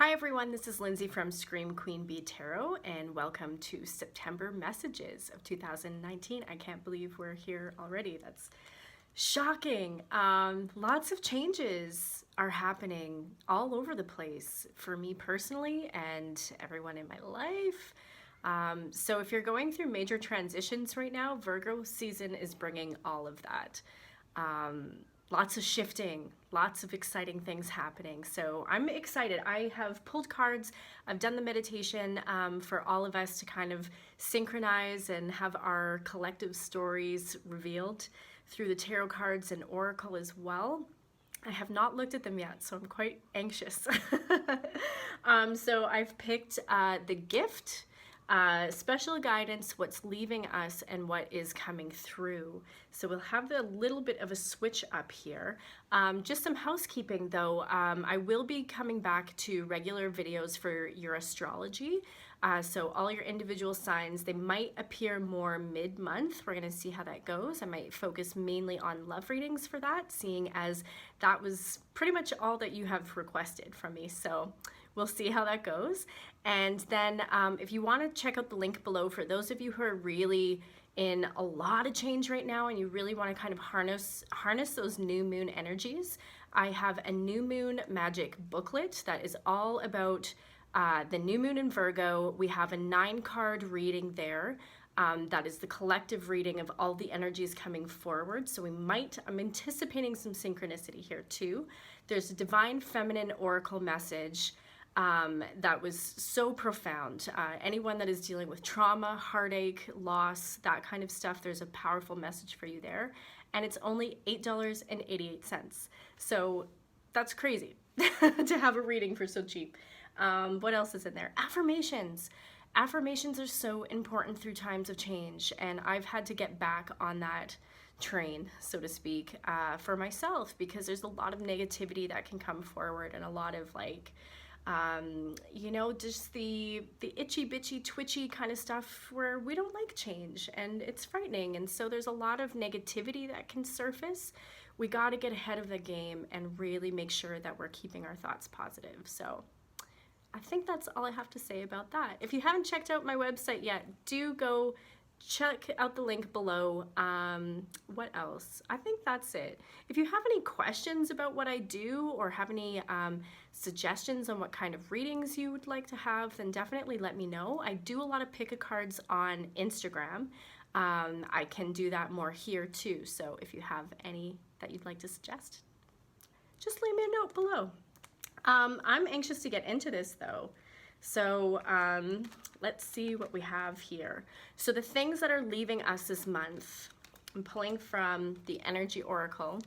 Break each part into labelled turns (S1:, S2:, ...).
S1: Hi everyone, this is Lindsay from Scream Queen Bee Tarot, and welcome to September Messages of 2019. I can't believe we're here already. That's shocking. Lots of changes are happening all over the place for me personally and everyone in my life. So if you're going through major transitions right now, Virgo season is bringing all of that. Lots of shifting, lots of exciting things happening. So I'm excited. I have pulled cards. I've done the meditation for all of us to kind of synchronize and have our collective stories revealed through the tarot cards and oracle as well. I have not looked at them yet, so I'm quite anxious. So I've picked the gift, special guidance, what's leaving us, and what is coming through. So we'll have a little bit of a switch up here. Just some housekeeping though. I will be coming back to regular videos for your astrology. So all your individual signs, they might appear more mid-month. We're going to see how that goes. I might focus mainly on love readings for that, seeing as that was pretty much all that you have requested from me. So we'll see how that goes. And then if you want to check out the link below for those of you who are really in a lot of change right now and you really want to kind of harness those new moon energies, I have a new moon magic booklet that is all about the new moon in Virgo. We have a 9-card reading there. That is the collective reading of all the energies coming forward. So I'm anticipating some synchronicity here too. There's a divine feminine oracle message that was so profound. Anyone that is dealing with trauma, heartache, loss, that kind of stuff, there's a powerful message for you there. And it's only $8.88. So that's crazy to have a reading for so cheap. What else is in there? Affirmations. Affirmations are so important through times of change, and I've had to get back on that train, so to speak, for myself, because there's a lot of negativity that can come forward and a lot of like, you know, just the itchy bitchy twitchy kind of stuff where we don't like change and it's frightening. And so there's a lot of negativity that can surface. We got to get ahead of the game and really make sure that we're keeping our thoughts positive. So I think that's all I have to say about that. If you haven't checked out my website yet, do go check out the link below. What else? I think that's it. If you have any questions about what I do or have any suggestions on what kind of readings you would like to have, then definitely let me know. I do a lot of pick-a-cards on Instagram. I can do that more here too. So if you have any that you'd like to suggest, just leave me a note below. I'm anxious to get into this though. So let's see what we have here. So the things that are leaving us this month, I'm pulling from the Energy Oracle,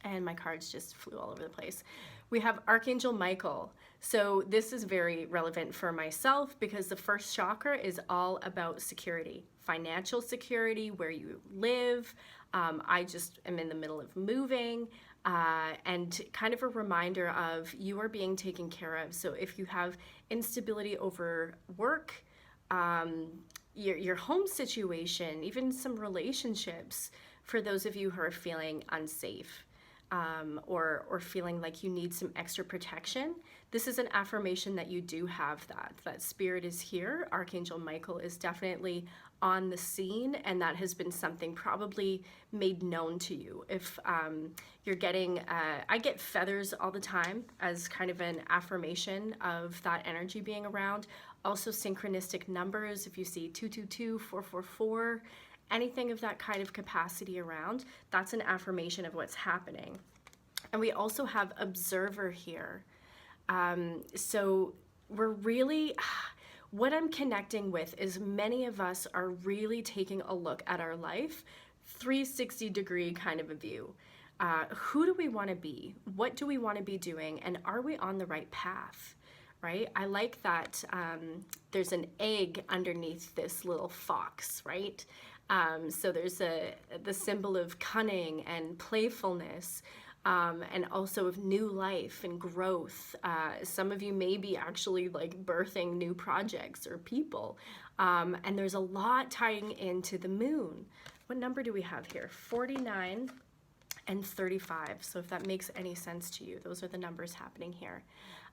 S1: and my cards just flew all over the place. We have Archangel Michael. So this is very relevant for myself because the first chakra is all about security, financial security, where you live. I just am in the middle of moving. And kind of a reminder of you are being taken care of. So if you have instability over work, your home situation, even some relationships, for those of you who are feeling unsafe, or feeling like you need some extra protection, this is an affirmation that you do have that spirit is here. Archangel Michael is definitely on the scene, and that has been something probably made known to you. If you're getting, I get feathers all the time as kind of an affirmation of that energy being around. Also synchronistic numbers, if you see 222, 444, anything of that kind of capacity around, that's an affirmation of what's happening. And we also have observer here. So we're really, what I'm connecting with is many of us are really taking a look at our life, 360-degree kind of a view. Who do we want to be? What do we want to be doing? And are we on the right path? Right? I like that there's an egg underneath this little fox, right? So there's the symbol of cunning and playfulness, and also of new life and growth. Some of you may be actually like birthing new projects or people. And there's a lot tying into the moon. What number do we have here? 49 and 35. So if that makes any sense to you, those are the numbers happening here.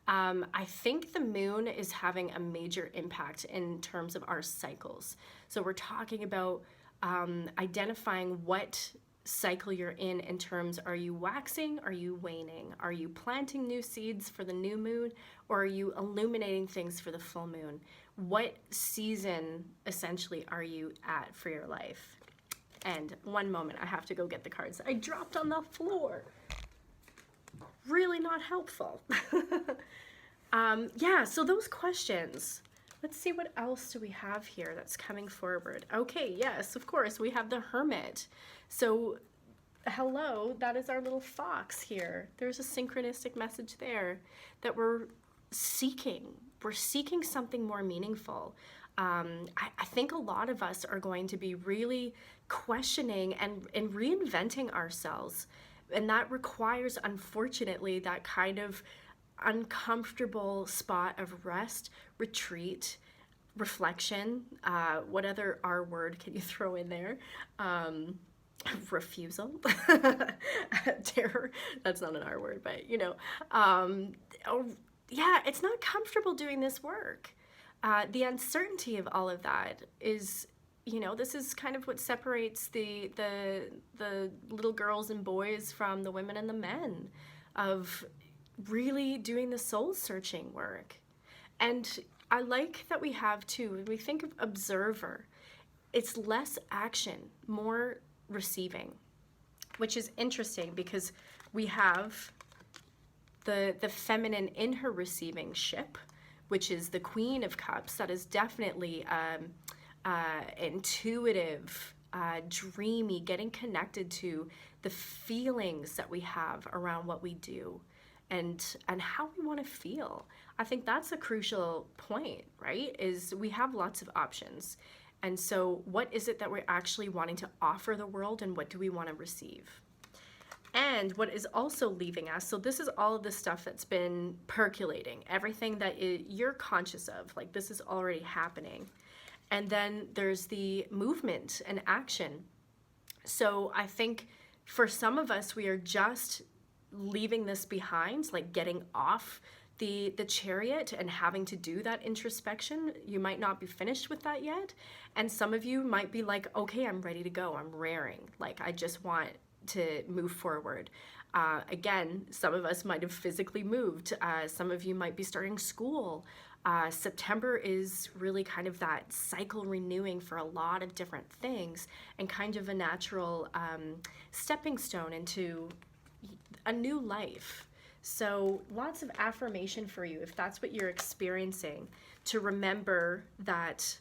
S1: I think the moon is having a major impact in terms of our cycles. So we're talking about identifying what cycle you're in terms, are you waxing, are you waning, are you planting new seeds for the new moon, or are you illuminating things for the full moon? What season essentially are you at for your life? And one moment, I have to go get the cards I dropped on the floor. Really not helpful. Yeah, so those questions. Let's see, what else do we have here that's coming forward? Okay, yes, of course, we have the Hermit. So, hello, that is our little fox here. There's a synchronistic message there that we're seeking. We're seeking something more meaningful. I think a lot of us are going to be really questioning and reinventing ourselves. And that requires, unfortunately, that kind of uncomfortable spot of rest, retreat, reflection. What other R word can you throw in there? Refusal. Terror. That's not an R word, but you know. Yeah, it's not comfortable doing this work. The uncertainty of all of that is, you know, this is kind of what separates the little girls and boys from the women and the men, of really doing the soul searching work. And I like that we have too, when we think of observer, it's less action, more receiving, which is interesting because we have the feminine in her receiving ship, which is the Queen of Cups. That is definitely intuitive, dreamy, getting connected to the feelings that we have around what we do and how we want to feel. I think that's a crucial point, right? Is we have lots of options. And so what is it that we're actually wanting to offer the world, and what do we want to receive? And what is also leaving us, so this is all of the stuff that's been percolating, everything that you're conscious of, like this is already happening. And then there's the movement and action. So I think for some of us, we are just leaving this behind, like getting off the chariot and having to do that introspection. You might not be finished with that yet. And some of you might be like, okay, I'm ready to go. I'm raring. Like, I just want to move forward. Again, some of us might have physically moved. Some of you might be starting school. September is really kind of that cycle renewing for a lot of different things, and kind of a natural stepping stone into a new life. So lots of affirmation for you if that's what you're experiencing, to remember that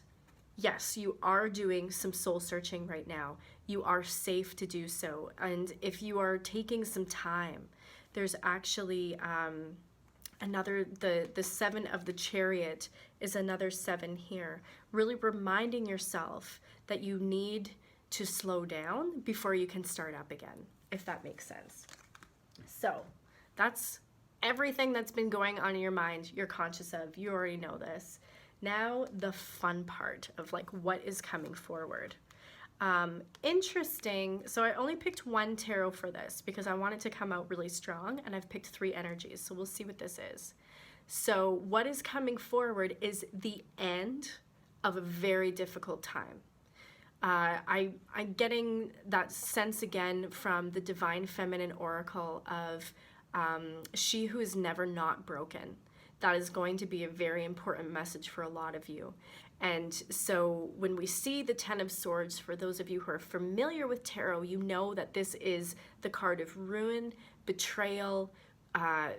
S1: yes, you are doing some soul searching right now. You are safe to do so. And if you are taking some time, there's actually another, the 7 of the Chariot is another 7 here, really reminding yourself that you need to slow down before you can start up again, if that makes sense. So that's everything that's been going on in your mind, you're conscious of, you already know this. Now the fun part of like what is coming forward. Interesting, so I only picked one tarot for this because I want it to come out really strong, and I've picked 3 energies, so we'll see what this is. So what is coming forward is the end of a very difficult time. I'm getting that sense again from the Divine Feminine Oracle of she who is never not broken. That is going to be a very important message for a lot of you. And so when we see the 10 of Swords, for those of you who are familiar with tarot, you know that this is the card of ruin, betrayal,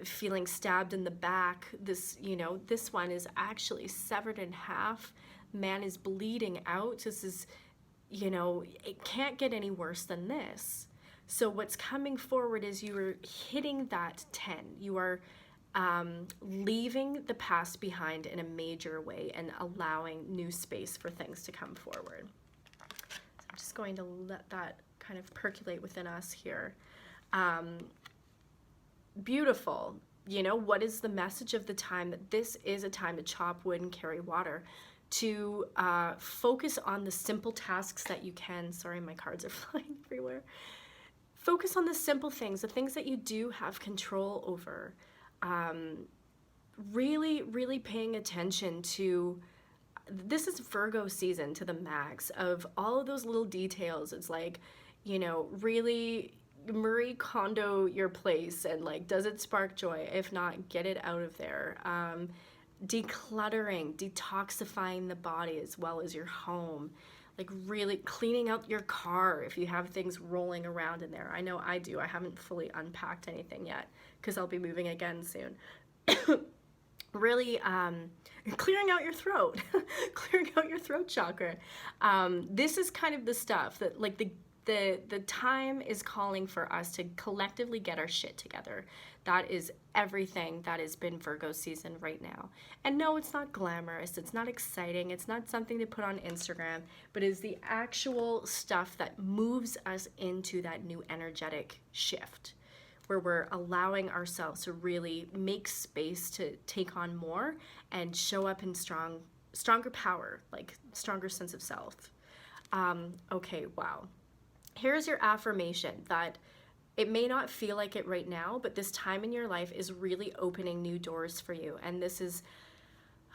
S1: feeling stabbed in the back. This, you know, this one is actually severed in half. Man is bleeding out. This is, you know, it can't get any worse than this. So what's coming forward is you are hitting that 10. You are leaving the past behind in a major way and allowing new space for things to come forward. So I'm just going to let that kind of percolate within us here. Beautiful. You know, what is the message of the time? That this is a time to chop wood and carry water, to focus on the simple tasks that you can. Sorry, my cards are flying everywhere. focus on the simple things, the things that you do have control over. Really, really paying attention to, this is Virgo season to the max, of all of those little details. It's like, really Marie Kondo your place, and like, does it spark joy? If not, get it out of there. Decluttering, detoxifying the body as well as your home. Like really cleaning out your car if you have things rolling around in there. I know I do. I haven't fully unpacked anything yet because I'll be moving again soon. Really clearing out your throat, clearing out your throat chakra. This is kind of the stuff that, like, the time is calling for us to collectively get our shit together. That is everything that has been Virgo season right now. And no, it's not glamorous, it's not exciting, it's not something to put on Instagram, but it's the actual stuff that moves us into that new energetic shift, where we're allowing ourselves to really make space to take on more and show up in stronger power, like stronger sense of self. Okay, wow. Here's your affirmation that it may not feel like it right now, but this time in your life is really opening new doors for you. And this is,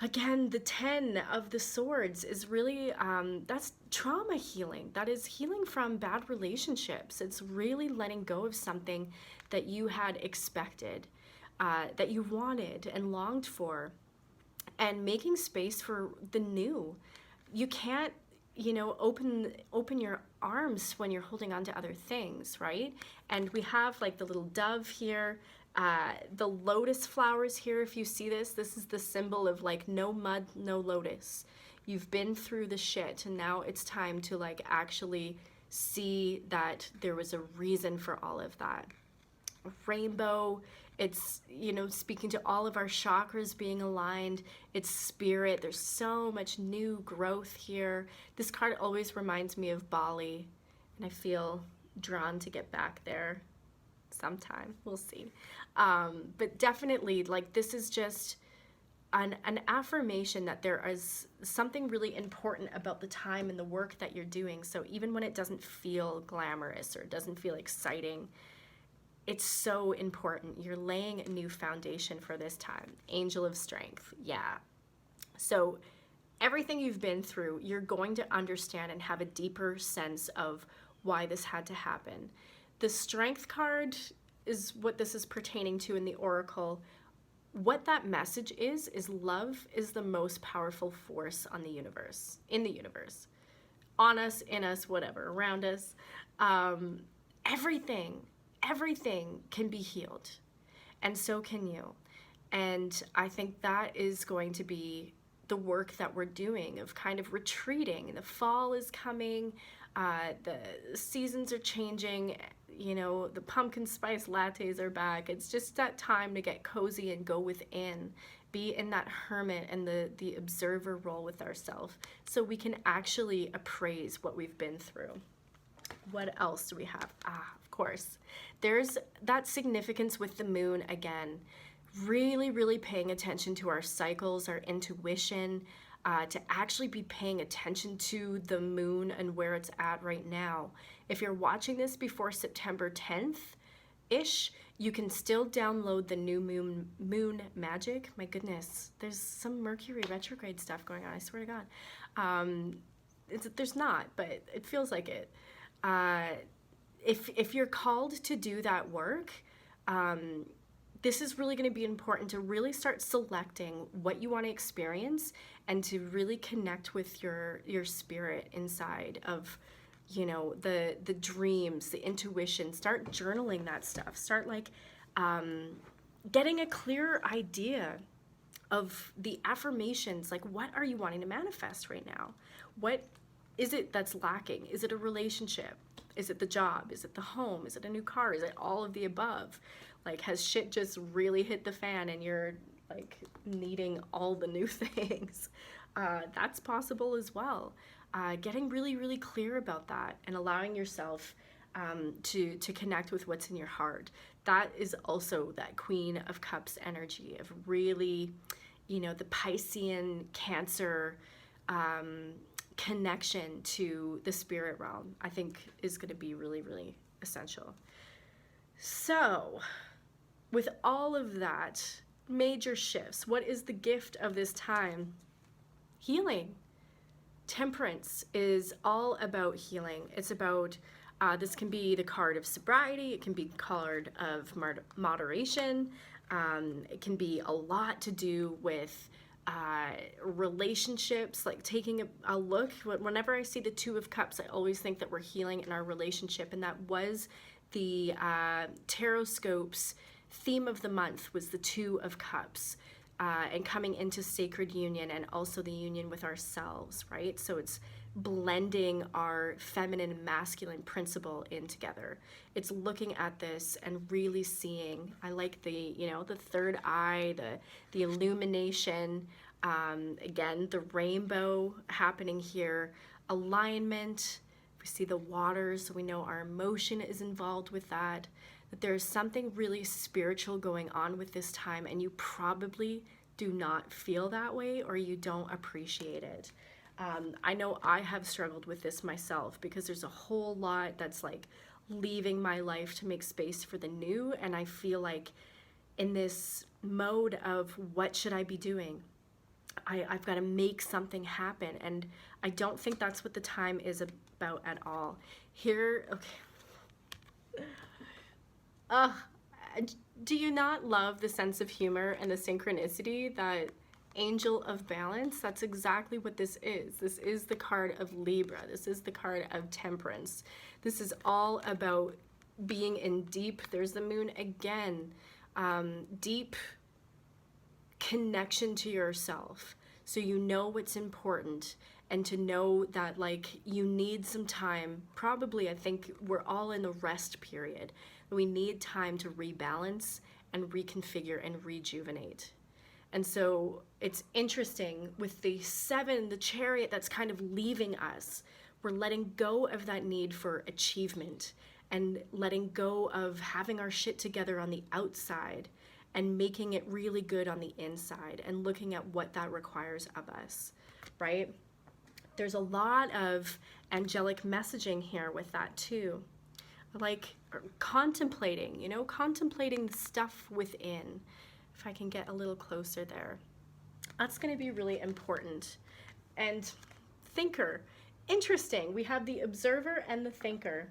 S1: again, the 10 of the swords is really, that's trauma healing. That is healing from bad relationships. It's really letting go of something that you had expected, that you wanted and longed for, and making space for the new. You can't, open your arms when you're holding on to other things, right? And we have like the little dove here, the lotus flowers here. If you see this is the symbol of like no mud, no lotus. You've been through the shit, and now it's time to like actually see that there was a reason for all of that. Rainbow, it's, speaking to all of our chakras being aligned. It's spirit. There's so much new growth here. This card always reminds me of Bali, and I feel drawn to get back there sometime. We'll see. But definitely, like, this is just an affirmation that there is something really important about the time and the work that you're doing. So even when it doesn't feel glamorous or it doesn't feel exciting, it's so important. You're laying a new foundation for this time. Angel of Strength, yeah. So everything you've been through, you're going to understand and have a deeper sense of why this had to happen. The Strength card is what this is pertaining to in the Oracle. What that message is love is the most powerful force on the universe, in the universe, on us, in us, whatever, around us. Everything can be healed, and so can you. And I think that is going to be the work that we're doing, of kind of retreating. The fall is coming, the seasons are changing, the pumpkin spice lattes are back. It's just that time to get cozy and go within, be in that hermit and the observer role with ourselves, so we can actually appraise what we've been through. What else do we have? Of course, there's that significance with the moon again. Really, really paying attention to our cycles, our intuition, to actually be paying attention to the moon and where it's at right now. If you're watching this before September 10th-ish, you can still download the new moon magic. My goodness, there's some Mercury retrograde stuff going on, I swear to God. There's not, but it feels like it. If you're called to do that work, this is really going to be important to really start selecting what you want to experience, and to really connect with your spirit inside of, the dreams, the intuition. Start journaling that stuff. Start like getting a clearer idea of the affirmations. Like, what are you wanting to manifest right now? What is it that's lacking? Is it a relationship? Is it the job? Is it the home? Is it a new car? Is it all of the above? Like, has shit just really hit the fan and you're like needing all the new things? That's possible as well. Getting really, really clear about that and allowing yourself to connect with what's in your heart. That is also that Queen of Cups energy of really, the Piscean Cancer connection to the spirit realm, I think is going to be really, really essential. So with all of that, major shifts, what is the gift of this time? Healing. Temperance is all about healing. It's about, this can be the card of sobriety, it can be card of moderation, it can be a lot to do with relationships, like taking a look. Whenever I see the Two of Cups, I always think that we're healing in our relationship, and that was the Tarot Scope's theme of the month, was the Two of Cups. And coming into sacred union, and also the union with ourselves, right? So it's blending our feminine and masculine principle in together. It's looking at this and really seeing, I like the, the third eye, the illumination, again, the rainbow happening here, alignment. We see the waters, so we know our emotion is involved with that. That there's something really spiritual going on with this time, and you probably do not feel that way, or you don't appreciate it. I know I have struggled with this myself, because there's a whole lot that's like leaving my life to make space for the new, and I feel like in this mode of what should I be doing? I've got to make something happen, and I don't think that's what the time is about at all. Here, okay. Do you not love the sense of humor and the synchronicity, that angel of balance? That's exactly what this is. This is the card of Libra. This is the card of temperance. This is all about being in deep, there's the moon again, deep connection to yourself. So you know what's important, and to know that like you need some time. Probably, I think we're all in the rest period. We need time to rebalance and reconfigure and rejuvenate. And so it's interesting with the 7, the Chariot, that's kind of leaving us. We're letting go of that need for achievement, and letting go of having our shit together on the outside, and making it really good on the inside, and looking at what that requires of us, right? There's a lot of angelic messaging here with that too. Like contemplating, contemplating the stuff within. If I can get a little closer there. That's going to be really important. And thinker. Interesting. We have the observer and the thinker.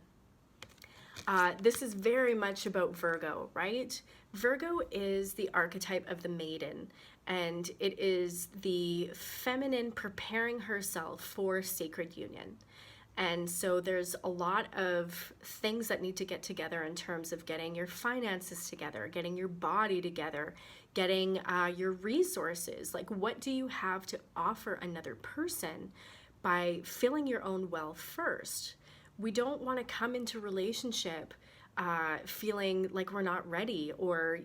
S1: This is very much about Virgo, right? Virgo is the archetype of the maiden, and it is the feminine preparing herself for sacred union. And so there's a lot of things that need to get together in terms of getting your finances together, getting your body together, getting your resources. Like, what do you have to offer another person by filling your own well first? We don't want to come into relationship feeling like we're not ready, or,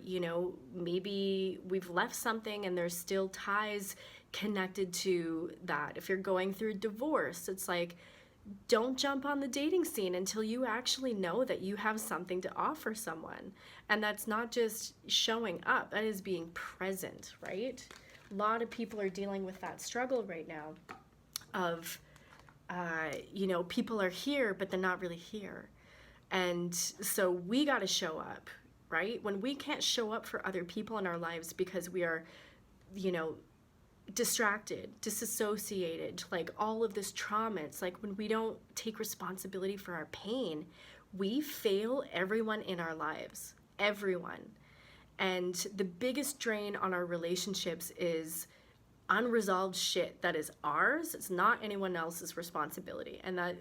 S1: maybe we've left something and there's still ties connected to that. If you're going through divorce, it's like, don't jump on the dating scene until you actually know that you have something to offer someone. And that's not just showing up, that is being present, right? A lot of people are dealing with that struggle right now of, people are here, but they're not really here. And so we got to show up, right? When we can't show up for other people in our lives because we are, distracted, disassociated, like all of this trauma, it's like when we don't take responsibility for our pain, we fail everyone in our lives, everyone. And the biggest drain on our relationships is unresolved shit that is ours. It's not anyone else's responsibility. And that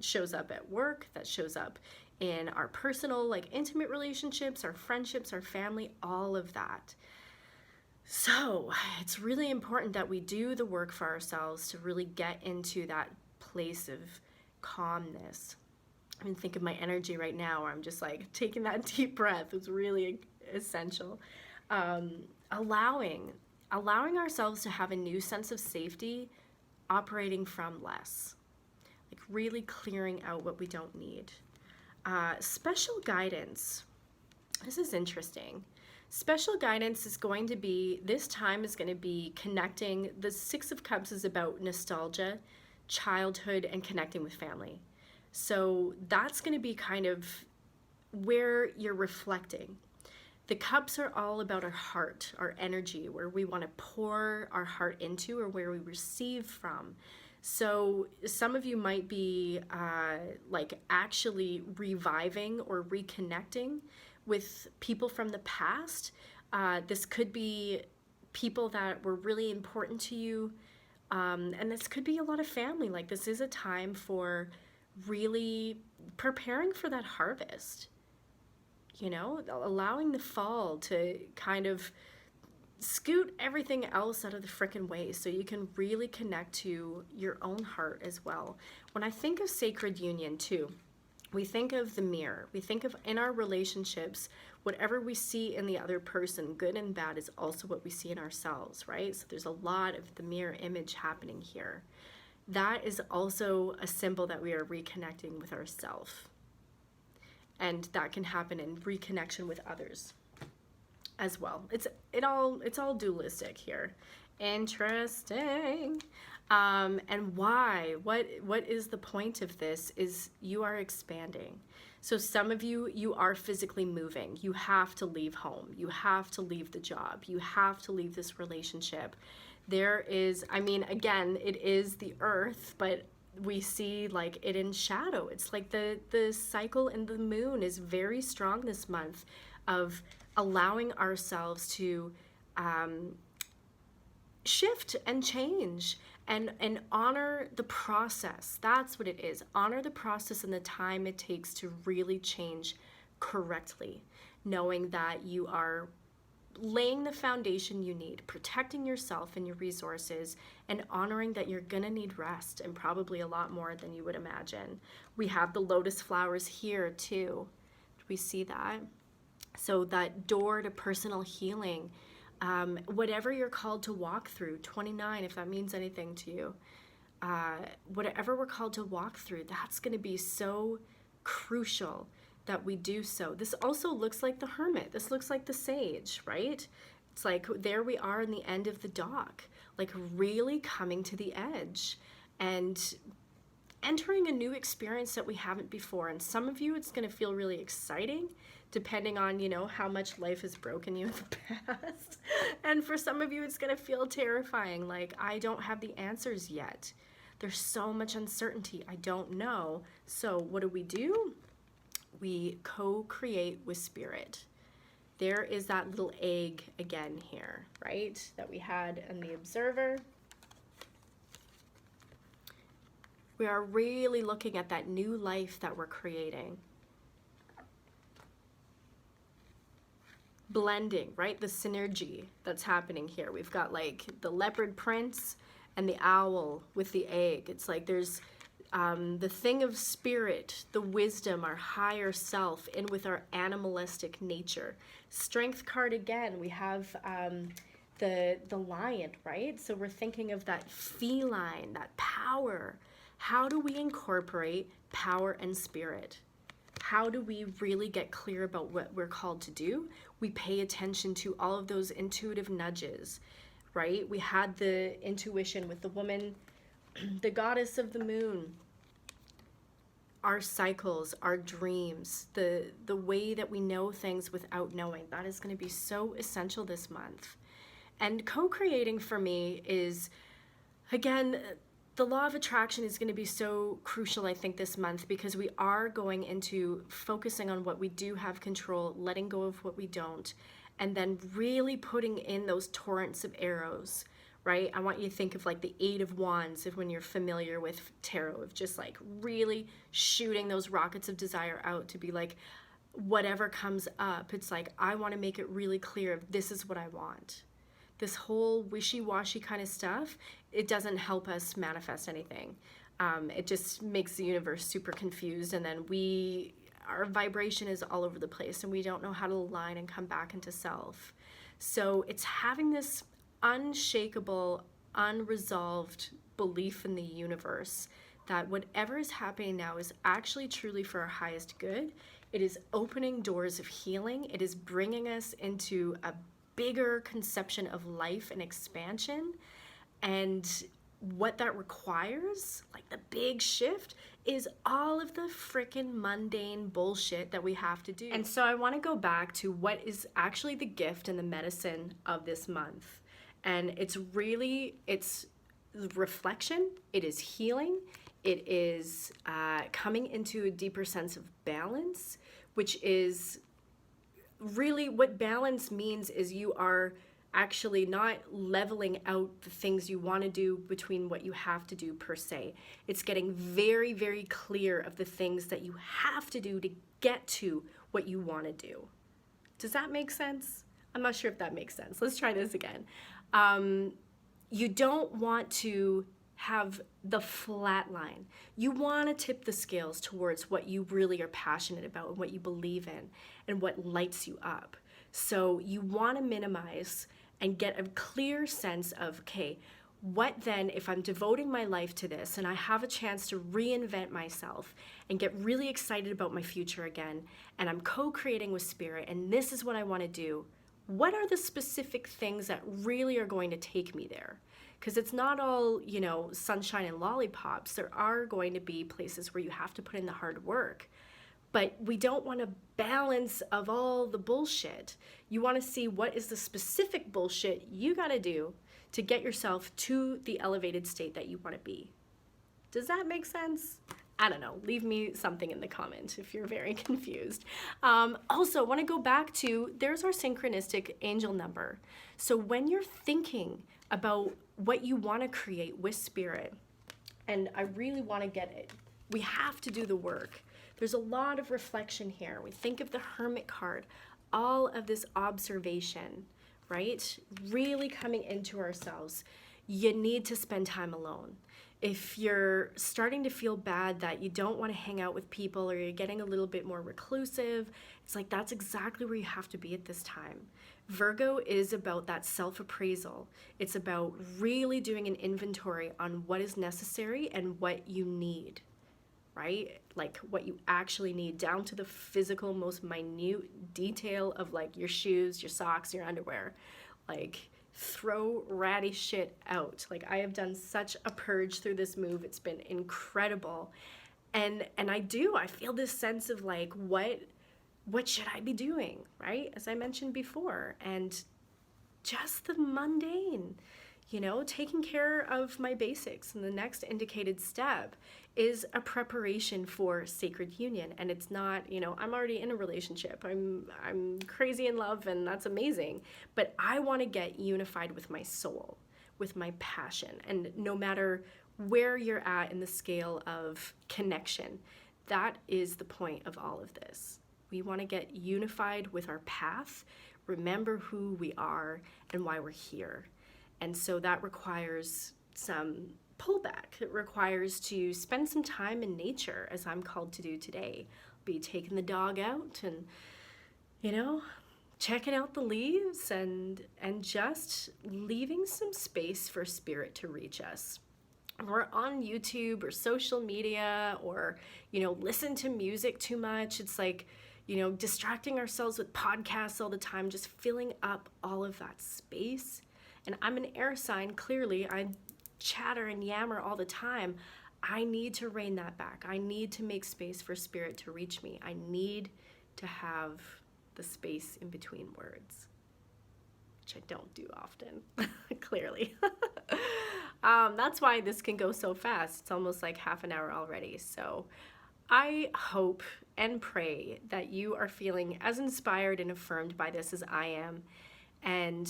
S1: shows up at work, that shows up in our personal, like intimate relationships, our friendships, our family, all of that. So it's really important that we do the work for ourselves to really get into that place of calmness. I mean, think of my energy right now where I'm just like taking that deep breath. It's really essential. Allowing ourselves to have a new sense of safety, operating from less. Like really clearing out what we don't need. Special guidance. This is interesting. Special guidance is going to be, this time is going to be connecting. The 6 of Cups is about nostalgia, childhood, and connecting with family. So that's going to be kind of where you're reflecting. The cups are all about our heart, our energy, where we want to pour our heart into or where we receive from. So some of you might be like actually reviving or reconnecting with people from the past. This could be people that were really important to you. And this could be a lot of family. Like, this is a time for really preparing for that harvest. You know, allowing the fall to kind of scoot everything else out of the frickin' way so you can really connect to your own heart as well. When I think of sacred union too, we think of the mirror. We think of, in our relationships, whatever we see in the other person, good and bad, is also what we see in ourselves, right? So there's a lot of the mirror image happening here. That is also a symbol that we are reconnecting with ourselves. And that can happen in reconnection with others as well. It's all dualistic here. Interesting. And why? What is the point of this? Is you are expanding. So some of you are physically moving. You have to leave home. You have to leave the job. You have to leave this relationship. There is, I mean, again, it is the earth, but we see like it in shadow. It's like the cycle in the moon is very strong this month of allowing ourselves to shift and change and honor the process. That's what it is. Honor the process and the time it takes to really change correctly, knowing that you are laying the foundation you need, protecting yourself and your resources, and honoring that you're gonna need rest, and probably a lot more than you would imagine. We have the lotus flowers here too. Do we see that? So that door to personal healing, whatever you're called to walk through, 29, if that means anything to you, whatever we're called to walk through, that's gonna be so crucial that we do so. This also looks like the hermit. This looks like the sage, right? It's like there we are in the end of the dock, like really coming to the edge and entering a new experience that we haven't before. And some of you, it's going to feel really exciting, depending on, you know, how much life has broken you in the past. And for some of you, it's going to feel terrifying. Like, I don't have the answers yet. There's so much uncertainty. I don't know. So what do? We co-create with spirit. There is that little egg again here, right? That we had in the observer. We are really looking at that new life that we're creating. Blending, right? The synergy that's happening here. We've got like the leopard prince and the owl with the egg. It's like there's the thing of spirit, the wisdom, our higher self, in with our animalistic nature. Strength card again, we have the lion, right? So we're thinking of that feline, that power. How do we incorporate power and spirit? How do we really get clear about what we're called to do? We pay attention to all of those intuitive nudges, right? We had the intuition with the woman, the goddess of the moon, our cycles, our dreams, the way that we know things without knowing. That is going to be so essential this month. And co-creating for me is, again, the law of attraction is going to be so crucial, I think, this month, because we are going into focusing on what we do have control, letting go of what we don't, and then really putting in those torrents of arrows, right? I want you to think of like the Eight of Wands, if when you're familiar with tarot, of just like really shooting those rockets of desire out to be like, whatever comes up, it's like, I want to make it really clear if this is what I want. This whole wishy-washy kind of stuff, it doesn't help us manifest anything. It just makes the universe super confused, and then our vibration is all over the place, and we don't know how to align and come back into self. So it's having this unshakable, unresolved belief in the universe that whatever is happening now is actually truly for our highest good. It is opening doors of healing. It is bringing us into a bigger conception of life and expansion. And what that requires, like the big shift, is all of the freaking mundane bullshit that we have to do. And so I want to go back to what is actually the gift and the medicine of this month. And it's reflection, it is healing, it is coming into a deeper sense of balance, which is really what balance means is you are actually not leveling out the things you want to do between what you have to do per se. It's getting very, very clear of the things that you have to do to get to what you want to do. Does that make sense? I'm not sure if that makes sense. Let's try this again. You don't want to have the flat line. You want to tip the scales towards what you really are passionate about and what you believe in and what lights you up. So you want to minimize and get a clear sense of, okay, what then if I'm devoting my life to this and I have a chance to reinvent myself and get really excited about my future again, and I'm co-creating with spirit and this is what I want to do, what are the specific things that really are going to take me there? Because it's not all, sunshine and lollipops. There are going to be places where you have to put in the hard work. But we don't want a balance of all the bullshit. You want to see what is the specific bullshit you got to do to get yourself to the elevated state that you want to be. Does that make sense? I don't know. Leave me something in the comment if you're very confused. Also, want to go back to, there's our synchronistic angel number. So when you're thinking about what you want to create with spirit, and I really want to get it, we have to do the work. There's a lot of reflection here. We think of the Hermit card, all of this observation, right? Really coming into ourselves. You need to spend time alone. If you're starting to feel bad that you don't want to hang out with people or you're getting a little bit more reclusive, it's like that's exactly where you have to be at this time. Virgo is about that self-appraisal. It's about really doing an inventory on what is necessary and what you need. Right? Like what you actually need down to the physical, most minute detail of like your shoes, your socks, your underwear. Like throw ratty shit out. Like I have done such a purge through this move. It's been incredible. And I feel this sense of like, what should I be doing? Right? As I mentioned before, and just the mundane, taking care of my basics. And the next indicated step is a preparation for sacred union. And it's not, I'm already in a relationship. I'm crazy in love and that's amazing. But I want to get unified with my soul, with my passion. And no matter where you're at in the scale of connection, that is the point of all of this. We want to get unified with our path, remember who we are and why we're here. And so that requires some pullback. It requires to spend some time in nature, as I'm called to do today. Be taking the dog out and, checking out the leaves and just leaving some space for spirit to reach us. We're on YouTube or social media or, listen to music too much. It's like, distracting ourselves with podcasts all the time, just filling up all of that space. And I'm an air sign, clearly. I chatter and yammer all the time. I need to rein that back. I need to make space for spirit to reach me. I need to have the space in between words, which I don't do often, clearly. That's why this can go so fast. It's almost like half an hour already. So I hope and pray that you are feeling as inspired and affirmed by this as I am. And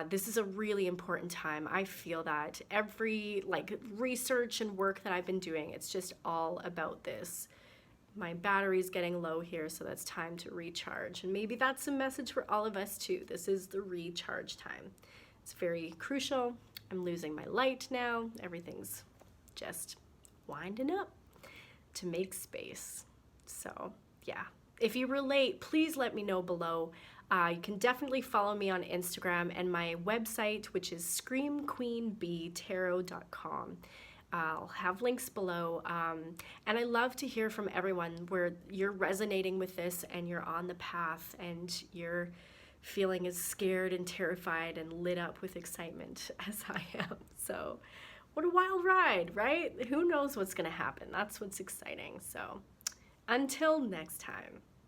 S1: this is a really important time. I feel that every research and work that I've been doing, it's just all about this. My battery's getting low here, so that's time to recharge. And maybe that's a message for all of us too. This is the recharge time. It's very crucial. I'm losing my light now. Everything's just winding up to make space. So yeah, if you relate, please let me know below. You can definitely follow me on Instagram and my website, which is screamqueenbtarot.com. I'll have links below. And I love to hear from everyone where you're resonating with this and you're on the path and you're feeling as scared and terrified and lit up with excitement as I am. So what a wild ride, right? Who knows what's going to happen? That's what's exciting. So until next time.